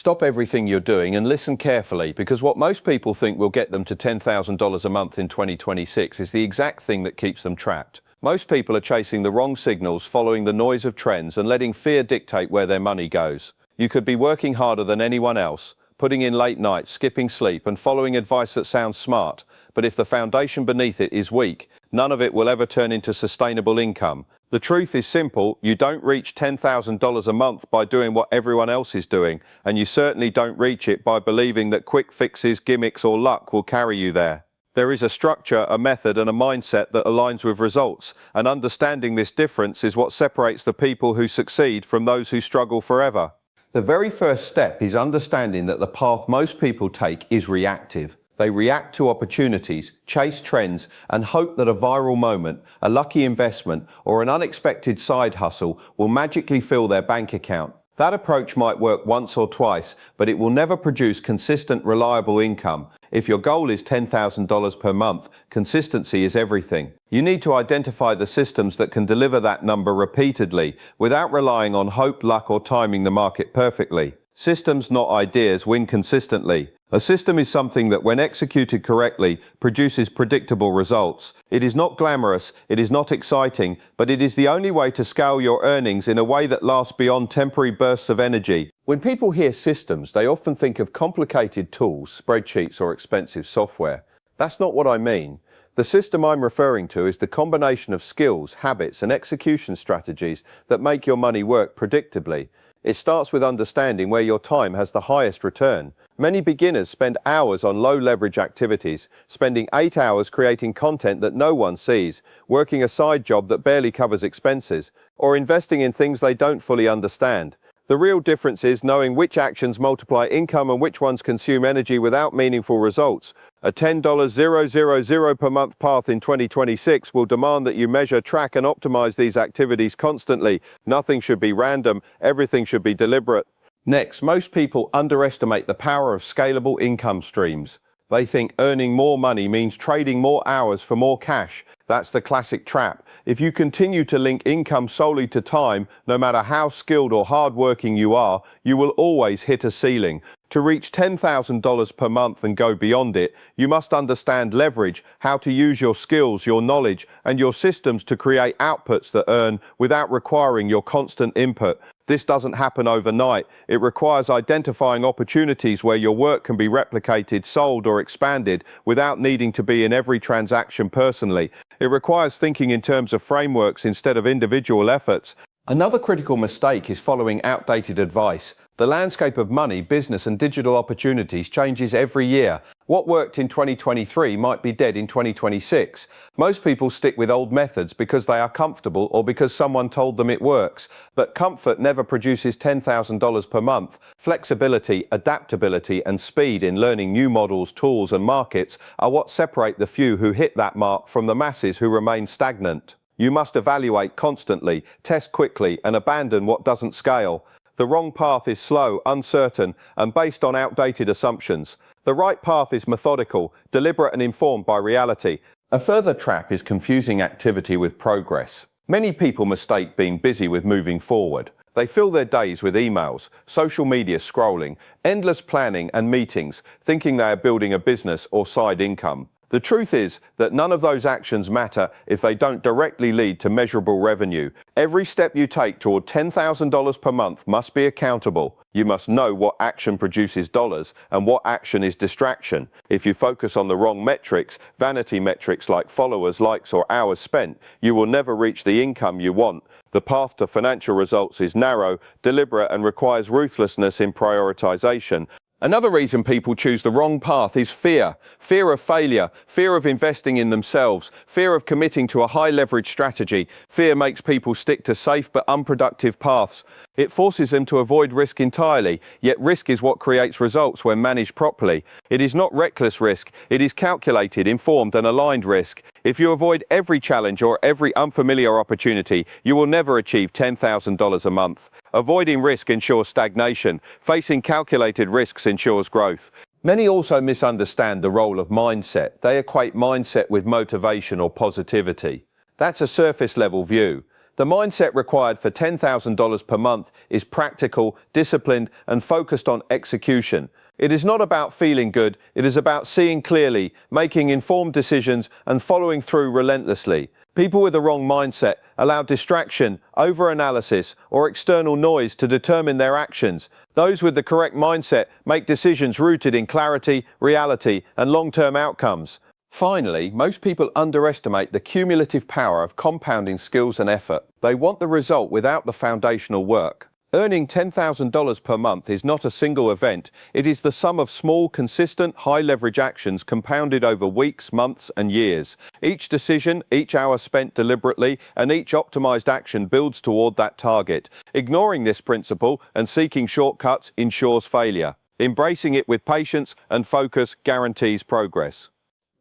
Stop everything you're doing and listen carefully, because what most people think will get them to $10,000 a month in 2026 is the exact thing that keeps them trapped. Most people are chasing the wrong signals, following the noise of trends and letting fear dictate where their money goes. You could be working harder than anyone else, putting in late nights, skipping sleep and following advice that sounds smart, but if the foundation beneath it is weak, none of it will ever turn into sustainable income. The truth is simple: you don't reach $10,000 a month by doing what everyone else is doing, and you certainly don't reach it by believing that quick fixes, gimmicks or luck will carry you there. There is a structure, a method and a mindset that aligns with results, and understanding this difference is what separates the people who succeed from those who struggle forever. The very first step is understanding that the path most people take is reactive. They react to opportunities, chase trends, and hope that a viral moment, a lucky investment, or an unexpected side hustle will magically fill their bank account. That approach might work once or twice, but it will never produce consistent, reliable income. If your goal is $10,000 per month, consistency is everything. You need to identify the systems that can deliver that number repeatedly, without relying on hope, luck, or timing the market perfectly. Systems, not ideas, win consistently. A system is something that, when executed correctly, produces predictable results. It is not glamorous, it is not exciting, but it is the only way to scale your earnings in a way that lasts beyond temporary bursts of energy. When people hear systems, they often think of complicated tools, spreadsheets or expensive software. That's not what I mean. The system I'm referring to is the combination of skills, habits and execution strategies that make your money work predictably. It starts with understanding where your time has the highest return. Many beginners spend hours on low-leverage activities, spending 8 hours creating content that no one sees, working a side job that barely covers expenses, or investing in things they don't fully understand. The real difference is knowing which actions multiply income and which ones consume energy without meaningful results. A $10,000 per month path in 2026 will demand that you measure, track and optimize these activities constantly. Nothing should be random, everything should be deliberate. Next, most people underestimate the power of scalable income streams. They think earning more money means trading more hours for more cash. That's the classic trap. If you continue to link income solely to time, no matter how skilled or hardworking you are, you will always hit a ceiling. To reach $10,000 per month and go beyond it, you must understand leverage, how to use your skills, your knowledge, and your systems to create outputs that earn without requiring your constant input. This doesn't happen overnight. It requires identifying opportunities where your work can be replicated, sold, or expanded without needing to be in every transaction personally. It requires thinking in terms of frameworks instead of individual efforts. Another critical mistake is following outdated advice. The landscape of money, business, and digital opportunities changes every year. What worked in 2023 might be dead in 2026. Most people stick with old methods because they are comfortable or because someone told them it works. But comfort never produces $10,000 per month. Flexibility, adaptability, and speed in learning new models, tools, and markets are what separate the few who hit that mark from the masses who remain stagnant. You must evaluate constantly, test quickly, and abandon what doesn't scale. The wrong path is slow, uncertain, and based on outdated assumptions. The right path is methodical, deliberate, and informed by reality. A further trap is confusing activity with progress. Many people mistake being busy with moving forward. They fill their days with emails, social media scrolling, endless planning and meetings, thinking they are building a business or side income. The truth is that none of those actions matter if they don't directly lead to measurable revenue. Every step you take toward $10,000 per month must be accountable. You must know what action produces dollars and what action is distraction. If you focus on the wrong metrics, vanity metrics like followers, likes, or hours spent, you will never reach the income you want. The path to financial results is narrow, deliberate, and requires ruthlessness in prioritization. Another reason people choose the wrong path is fear. Fear of failure, fear of investing in themselves, fear of committing to a high-leverage strategy. Fear makes people stick to safe but unproductive paths. It forces them to avoid risk entirely, yet risk is what creates results when managed properly. It is not reckless risk, it is calculated, informed, and aligned risk. If you avoid every challenge or every unfamiliar opportunity, you will never achieve $10,000 a month. Avoiding risk ensures stagnation. Facing calculated risks ensures growth. Many also misunderstand the role of mindset. They equate mindset with motivation or positivity. That's a surface-level view. The mindset required for $10,000 per month is practical, disciplined, and focused on execution. It is not about feeling good, it is about seeing clearly, making informed decisions, and following through relentlessly. People with the wrong mindset allow distraction, overanalysis, or external noise to determine their actions. Those with the correct mindset make decisions rooted in clarity, reality, and long-term outcomes. Finally, most people underestimate the cumulative power of compounding skills and effort. They want the result without the foundational work. Earning $10,000 per month is not a single event. It is the sum of small, consistent, high-leverage actions compounded over weeks, months, and years. Each decision, each hour spent deliberately, and each optimized action builds toward that target. Ignoring this principle and seeking shortcuts ensures failure. Embracing it with patience and focus guarantees progress.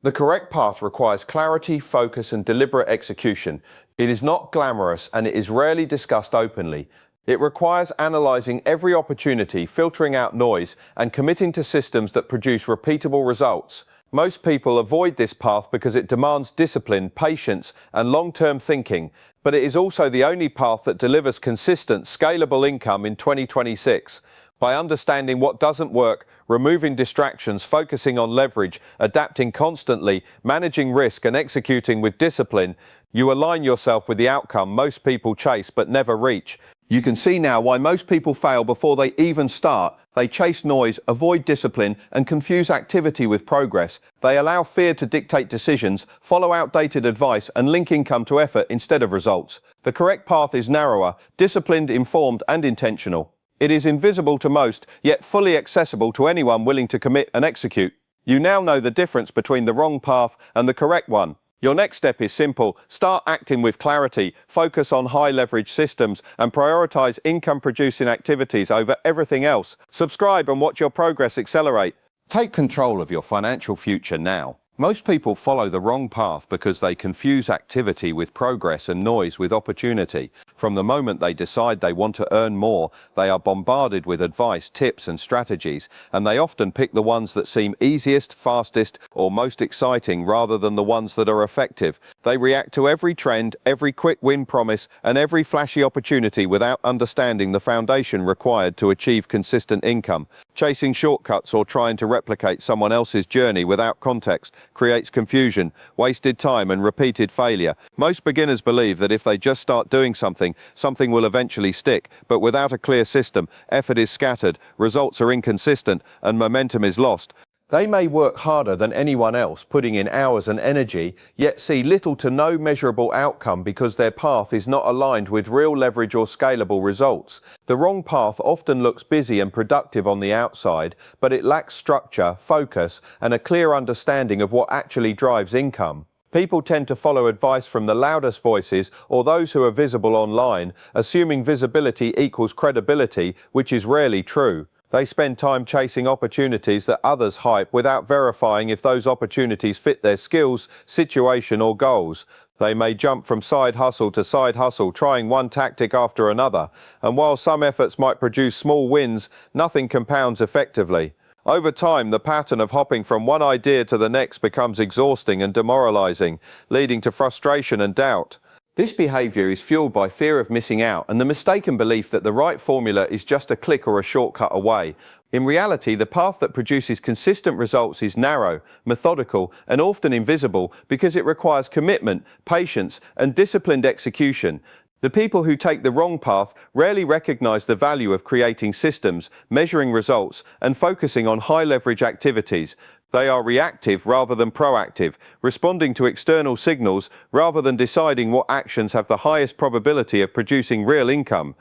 The correct path requires clarity, focus, and deliberate execution. It is not glamorous and it is rarely discussed openly. It requires analyzing every opportunity, filtering out noise, and committing to systems that produce repeatable results. Most people avoid this path because it demands discipline, patience, and long-term thinking, but it is also the only path that delivers consistent, scalable income in 2026. By understanding what doesn't work, removing distractions, focusing on leverage, adapting constantly, managing risk, and executing with discipline, you align yourself with the outcome most people chase but never reach. You can see now why most people fail before they even start. They chase noise, avoid discipline, and confuse activity with progress. They allow fear to dictate decisions, follow outdated advice, and link income to effort instead of results. The correct path is narrower, disciplined, informed, and intentional. It is invisible to most, yet fully accessible to anyone willing to commit and execute. You now know the difference between the wrong path and the correct one. Your next step is simple. Start acting with clarity, focus on high-leverage systems, and prioritize income-producing activities over everything else. Subscribe and watch your progress accelerate. Take control of your financial future now. Most people follow the wrong path because they confuse activity with progress and noise with opportunity. From the moment they decide they want to earn more, they are bombarded with advice, tips, and strategies, and they often pick the ones that seem easiest, fastest, or most exciting rather than the ones that are effective. They react to every trend, every quick win promise, and every flashy opportunity without understanding the foundation required to achieve consistent income. Chasing shortcuts or trying to replicate someone else's journey without context creates confusion, wasted time, and repeated failure. Most beginners believe that if they just start doing something, something will eventually stick, but without a clear system, effort is scattered, results are inconsistent, and momentum is lost. They may work harder than anyone else, putting in hours and energy, yet see little to no measurable outcome because their path is not aligned with real leverage or scalable results. The wrong path often looks busy and productive on the outside, but it lacks structure, focus, and a clear understanding of what actually drives income. People tend to follow advice from the loudest voices or those who are visible online, assuming visibility equals credibility, which is rarely true. They spend time chasing opportunities that others hype without verifying if those opportunities fit their skills, situation, or goals. They may jump from side hustle to side hustle, trying one tactic after another, and while some efforts might produce small wins, nothing compounds effectively. Over time, the pattern of hopping from one idea to the next becomes exhausting and demoralizing, leading to frustration and doubt. This behavior is fueled by fear of missing out and the mistaken belief that the right formula is just a click or a shortcut away. In reality, the path that produces consistent results is narrow, methodical, and often invisible because it requires commitment, patience, and disciplined execution. The people who take the wrong path rarely recognize the value of creating systems, measuring results, and focusing on high-leverage activities. They are reactive rather than proactive, responding to external signals rather than deciding what actions have the highest probability of producing real income.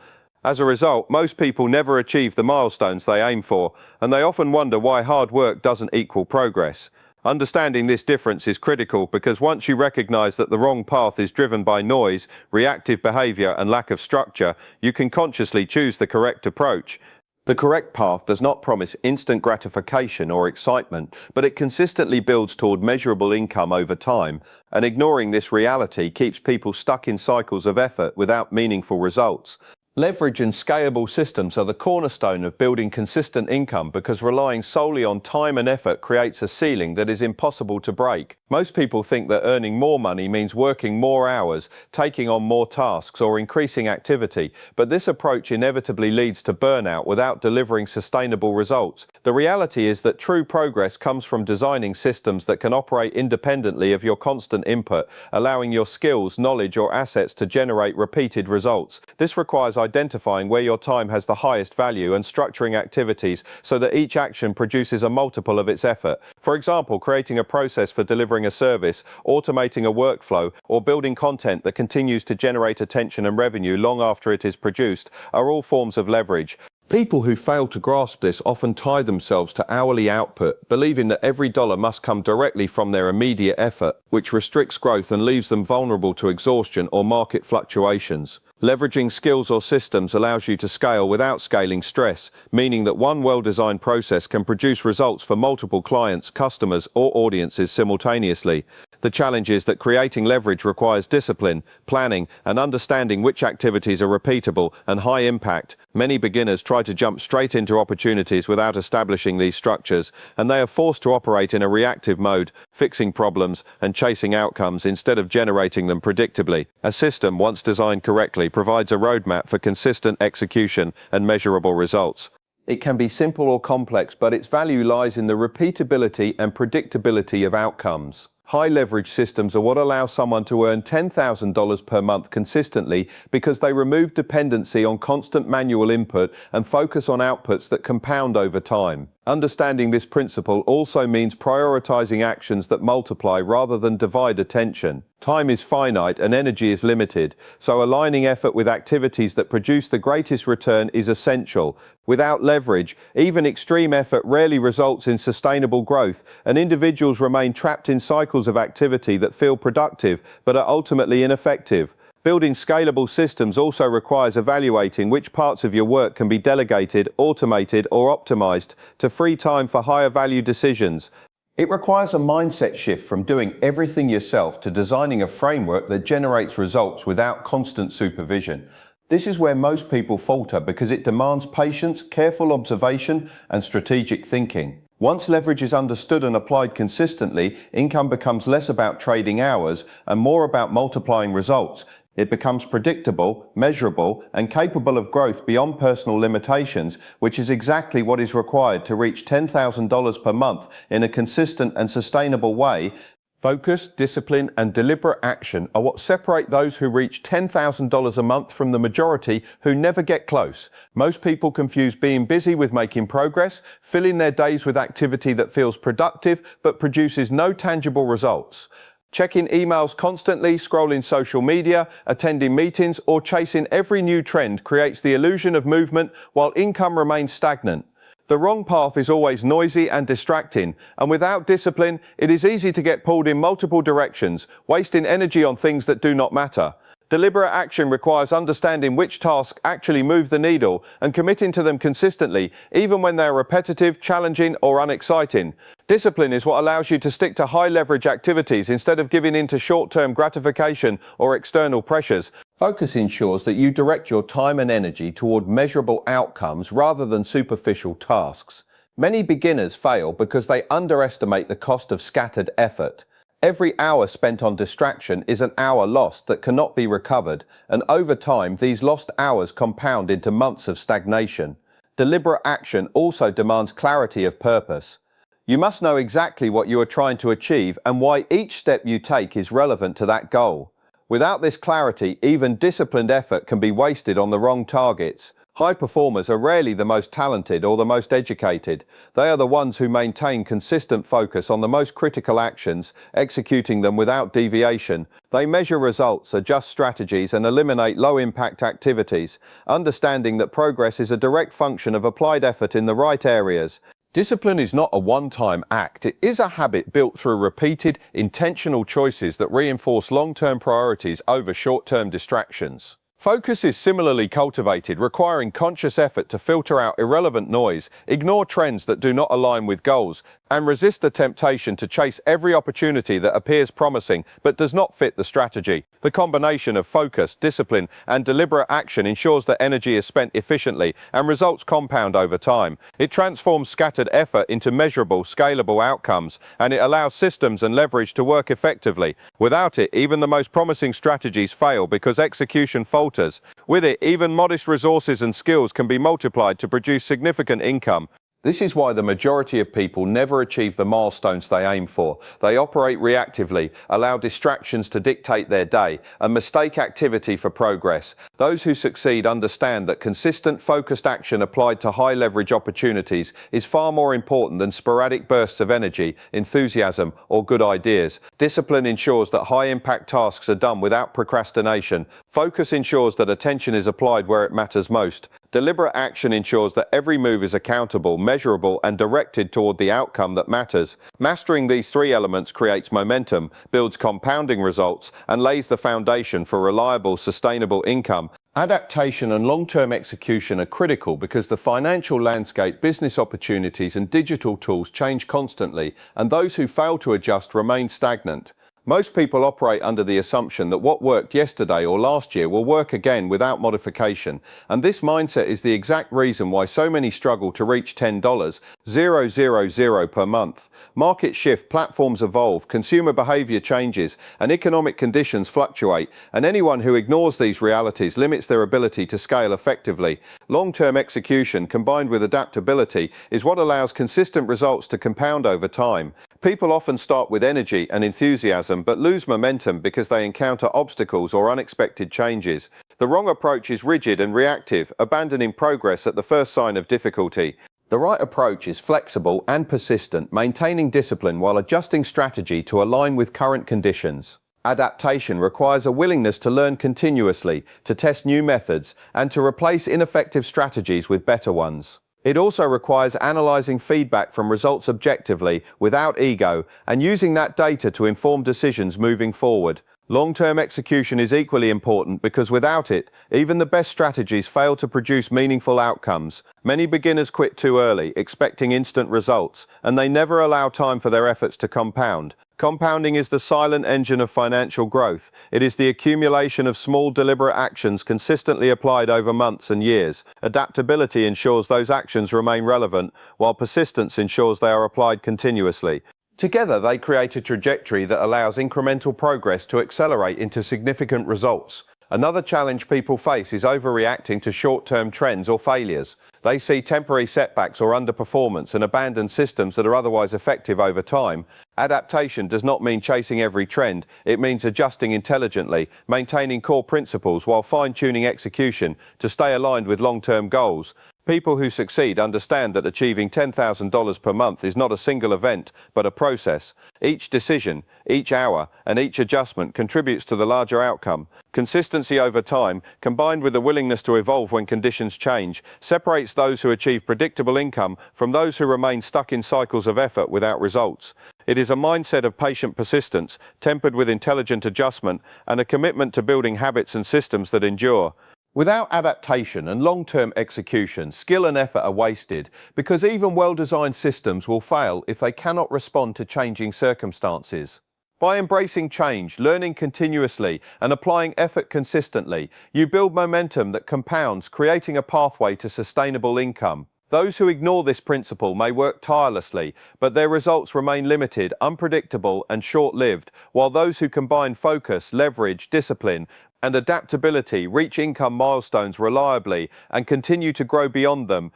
As a result, most people never achieve the milestones they aim for, and they often wonder why hard work doesn't equal progress. Understanding this difference is critical because once you recognize that the wrong path is driven by noise, reactive behavior, and lack of structure, you can consciously choose the correct approach. The correct path does not promise instant gratification or excitement, but it consistently builds toward measurable income over time, and ignoring this reality keeps people stuck in cycles of effort without meaningful results. Leverage and scalable systems are the cornerstone of building consistent income because relying solely on time and effort creates a ceiling that is impossible to break. Most people think that earning more money means working more hours, taking on more tasks, or increasing activity, but this approach inevitably leads to burnout without delivering sustainable results. The reality is that true progress comes from designing systems that can operate independently of your constant input, allowing your skills, knowledge, or assets to generate repeated results. This requires identifying where your time has the highest value and structuring activities so that each action produces a multiple of its effort. For example, creating a process for delivering a service, automating a workflow, or building content that continues to generate attention and revenue long after it is produced are all forms of leverage. People who fail to grasp this often tie themselves to hourly output, believing that every dollar must come directly from their immediate effort, which restricts growth and leaves them vulnerable to exhaustion or market fluctuations. Leveraging skills or systems allows you to scale without scaling stress, meaning that one well-designed process can produce results for multiple clients, customers, or audiences simultaneously. The challenge is that creating leverage requires discipline, planning, and understanding which activities are repeatable and high impact. Many beginners try to jump straight into opportunities without establishing these structures, and they are forced to operate in a reactive mode, fixing problems and chasing outcomes instead of generating them predictably. A system, once designed correctly, provides a roadmap for consistent execution and measurable results. It can be simple or complex, but its value lies in the repeatability and predictability of outcomes. High leverage systems are what allow someone to earn $10,000 per month consistently because they remove dependency on constant manual input and focus on outputs that compound over time. Understanding this principle also means prioritizing actions that multiply rather than divide attention. Time is finite and energy is limited, so aligning effort with activities that produce the greatest return is essential. Without leverage, even extreme effort rarely results in sustainable growth, and individuals remain trapped in cycles of activity that feel productive but are ultimately ineffective. Building scalable systems also requires evaluating which parts of your work can be delegated, automated, or optimized to free time for higher value decisions. It requires a mindset shift from doing everything yourself to designing a framework that generates results without constant supervision. This is where most people falter because it demands patience, careful observation, and strategic thinking. Once leverage is understood and applied consistently, income becomes less about trading hours and more about multiplying results. It becomes predictable, measurable, and capable of growth beyond personal limitations, which is exactly what is required to reach $10,000 per month in a consistent and sustainable way. Focus, discipline, and deliberate action are what separate those who reach $10,000 a month from the majority who never get close. Most people confuse being busy with making progress, filling their days with activity that feels productive but produces no tangible results. Checking emails constantly, scrolling social media, attending meetings, or chasing every new trend creates the illusion of movement while income remains stagnant. The wrong path is always noisy and distracting, and without discipline, it is easy to get pulled in multiple directions, wasting energy on things that do not matter. Deliberate action requires understanding which tasks actually move the needle and committing to them consistently, even when they are repetitive, challenging, or unexciting. Discipline is what allows you to stick to high-leverage activities instead of giving in to short-term gratification or external pressures. Focus ensures that you direct your time and energy toward measurable outcomes rather than superficial tasks. Many beginners fail because they underestimate the cost of scattered effort. Every hour spent on distraction is an hour lost that cannot be recovered, and over time these lost hours compound into months of stagnation. Deliberate action also demands clarity of purpose. You must know exactly what you are trying to achieve and why each step you take is relevant to that goal. Without this clarity, even disciplined effort can be wasted on the wrong targets. High performers are rarely the most talented or the most educated. They are the ones who maintain consistent focus on the most critical actions, executing them without deviation. They measure results, adjust strategies, and eliminate low-impact activities, understanding that progress is a direct function of applied effort in the right areas. Discipline is not a one-time act. It is a habit built through repeated, intentional choices that reinforce long-term priorities over short-term distractions. Focus is similarly cultivated, requiring conscious effort to filter out irrelevant noise, ignore trends that do not align with goals, and resist the temptation to chase every opportunity that appears promising but does not fit the strategy. The combination of focus, discipline, and deliberate action ensures that energy is spent efficiently and results compound over time. It transforms scattered effort into measurable, scalable outcomes, and it allows systems and leverage to work effectively. Without it, even the most promising strategies fail because execution falters. With it, even modest resources and skills can be multiplied to produce significant income. This is why the majority of people never achieve the milestones they aim for. They operate reactively, allow distractions to dictate their day, and mistake activity for progress. Those who succeed understand that consistent, focused action applied to high-leverage opportunities is far more important than sporadic bursts of energy, enthusiasm, or good ideas. Discipline ensures that high-impact tasks are done without procrastination. Focus ensures that attention is applied where it matters most. Deliberate action ensures that every move is accountable, measurable, and directed toward the outcome that matters. Mastering these three elements creates momentum, builds compounding results, and lays the foundation for reliable, sustainable income. Adaptation and long-term execution are critical because the financial landscape, business opportunities, and digital tools change constantly, and those who fail to adjust remain stagnant. Most people operate under the assumption that what worked yesterday or last year will work again without modification, and this mindset is the exact reason why so many struggle to reach $10,000 per month. Markets shift, platforms evolve, consumer behavior changes, and economic conditions fluctuate, and anyone who ignores these realities limits their ability to scale effectively. Long-term execution combined with adaptability is what allows consistent results to compound over time. People often start with energy and enthusiasm but lose momentum because they encounter obstacles or unexpected changes. The wrong approach is rigid and reactive, abandoning progress at the first sign of difficulty. The right approach is flexible and persistent, maintaining discipline while adjusting strategy to align with current conditions. Adaptation requires a willingness to learn continuously, to test new methods, and to replace ineffective strategies with better ones. It also requires analyzing feedback from results objectively, without ego, and using that data to inform decisions moving forward. Long-term execution is equally important because without it, even the best strategies fail to produce meaningful outcomes. Many beginners quit too early, expecting instant results, and they never allow time for their efforts to compound. Compounding is the silent engine of financial growth. It is the accumulation of small, deliberate actions consistently applied over months and years. Adaptability ensures those actions remain relevant, while persistence ensures they are applied continuously. Together, they create a trajectory that allows incremental progress to accelerate into significant results. Another challenge people face is overreacting to short-term trends or failures. They see temporary setbacks or underperformance and abandon systems that are otherwise effective over time. Adaptation does not mean chasing every trend. It means adjusting intelligently, maintaining core principles while fine-tuning execution to stay aligned with long-term goals. People who succeed understand that achieving $10,000 per month is not a single event, but a process. Each decision, each hour, and each adjustment contributes to the larger outcome. Consistency over time, combined with the willingness to evolve when conditions change, separates those who achieve predictable income from those who remain stuck in cycles of effort without results. It is a mindset of patient persistence, tempered with intelligent adjustment, and a commitment to building habits and systems that endure. Without adaptation and long-term execution, skill and effort are wasted because even well-designed systems will fail if they cannot respond to changing circumstances. By embracing change, learning continuously, and applying effort consistently, you build momentum that compounds, creating a pathway to sustainable income. Those who ignore this principle may work tirelessly, but their results remain limited, unpredictable, and short-lived, while those who combine focus, leverage, discipline, and adaptability reach income milestones reliably and continue to grow beyond them.